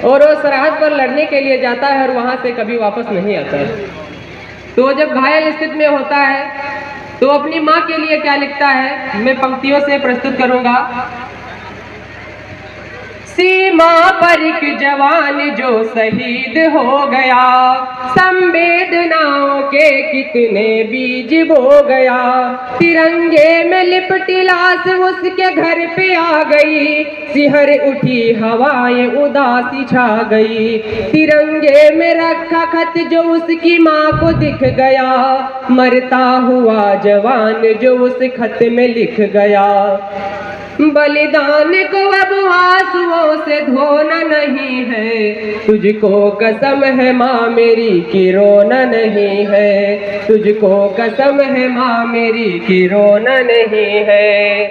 और वो सरहद पर लड़ने के लिए जाता है और वहाँ से कभी वापस नहीं आता है। तो जब घायल स्थिति में होता है तो अपनी माँ के लिए क्या लिखता है, मैं पंक्तियों से प्रस्तुत करूंगा। सीमा पर एक जवान जो शहीद हो गया, संवेदनाओं के कितने बीज बो गया। तिरंगे में लिपटी लाश उसके घर पे आ गई, सिहर उठी हवाएं उदासी छा गई। तिरंगे में रखा खत जो उसकी माँ को दिख गया, मरता हुआ जवान जो उस खत में लिख गया। बलिदान को अब आंसुओं से धोना नहीं है, तुझको कसम है माँ मेरी कि रोना नहीं है। तुझको कसम है माँ मेरी कि रोना नहीं है।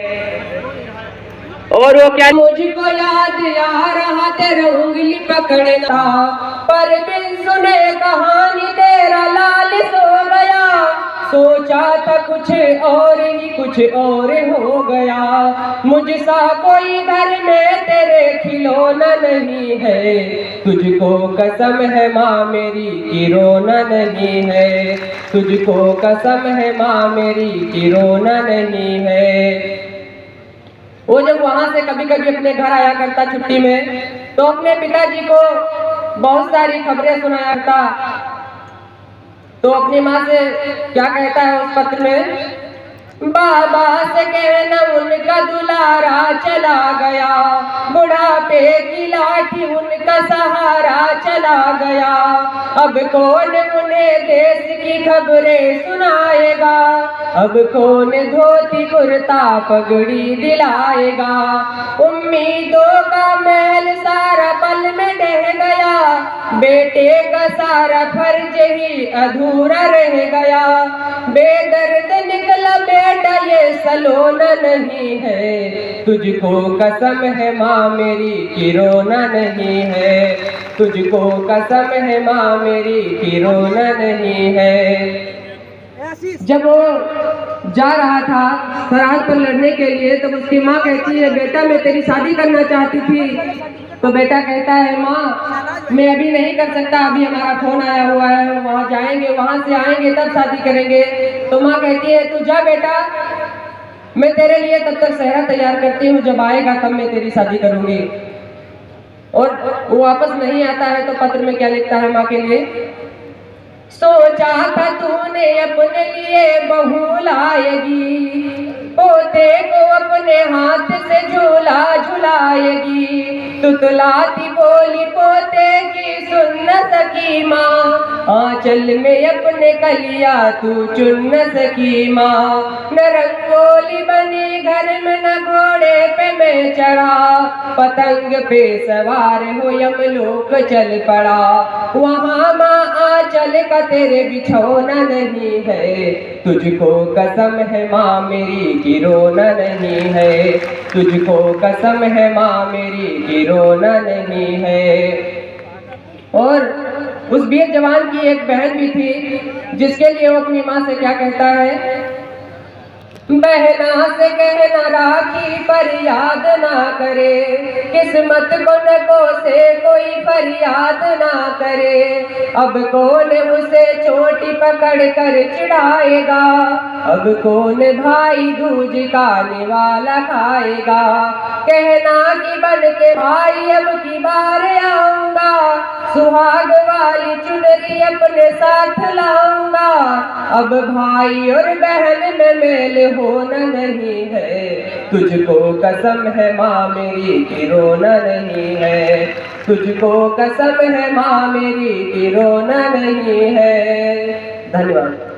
और वो क्या, मुझको याद आ रहा तेरा उंगली पकड़ना, पर बिन सुने कहानी तेरा लाल सो गया। सोचा था कुछ और ही कुछ और हो गया, मुझसा कोई घर में तेरे खिलौना नहीं है। तुझको कसम है माँ मेरी कि रोना नहीं है। तुझको कसम है माँ मेरी कि रोना नहीं है। वो जब वहां से कभी कभी अपने घर आया करता छुट्टी में, तो अपने पिताजी को बहुत सारी खबरें सुनाया करता। तो अपनी माँ से क्या कहता है उस पत्र में, बाबा से कहना उनका दुलारा चला गया, बुढ़ापे की लाठी उनका सहारा चला गया। अब कौन उन्हें देश की खबरें सुनाएगा, अब कौन धोती कुर्ता पगड़ी दिलाएगा। उम्मीदों का महल सारा पल में ढह गया, बेटे का सारा फर्ज ही अधूरा रह गया। बेदर्द निकला बेटा ये सलोना नहीं है, तुझको कसम है माँ मेरी कि रोना नहीं है। तुझको कसम है माँ मेरी कि रोना नहीं है। जब वो जा रहा था सरहद पर लड़ने के लिए, तब उसकी माँ कहती है, बेटा मैं तेरी शादी करना चाहती थी। तो बेटा कहता है, माँ मैं अभी नहीं कर सकता, अभी हमारा फोन आया हुआ है, हम वहाँ जाएंगे, वहाँ से आएंगे तब शादी करेंगे। तो माँ कहती है, तू जा बेटा, मैं तेरे लिए तब तक सेहरा तैयार करती हूँ, जब आएगा तब मैं तेरी शादी करूंगी। और वो वापस नहीं आता है तो पत्र में क्या लिखता है माँ के लिए, सोचा था तूने अपने लिए बहू लाएगी, पोते को अपने हाथ से झूला झुलाएगी। तुतलाती बोली पोते की सुन न सकी माँ, आंचल में अपने कलिया तू चुन न सकी माँ। न रंगोली बनी घर में न घोड़े पे मैं चढ़ा, पतंग पे सवार हो यमलोक चल पड़ा। वहाँ माँ आंचल का तेरे बिछौना नहीं है, तुझको कसम है माँ मेरी कि रोना नहीं है। तुझको कसम है माँ मेरी कि रोना नहीं है। और उस वीर जवान की एक बहन भी थी, जिसके लिए वो अपनी माँ से क्या कहता है, बहना से कहना राखी पर याद ना करे, किस्मत को न कोसे कोई फरियाद ना करे। अब कौन उसे चोटी पकड़ कर चिढ़ाएगा, अब कौन भाई दूज का निवाला खाएगा। कहना कि बन के भाई अब की बार आऊंगा, सुहाग वाली चुनरी अपने साथ लाऊंगा। अब भाई और बहन में मेल होना नहीं है, तुझको कसम है माँ मेरी कि रोना नहीं है। तुझको कसम है माँ मेरी कि रोना नहीं है। धन्यवाद।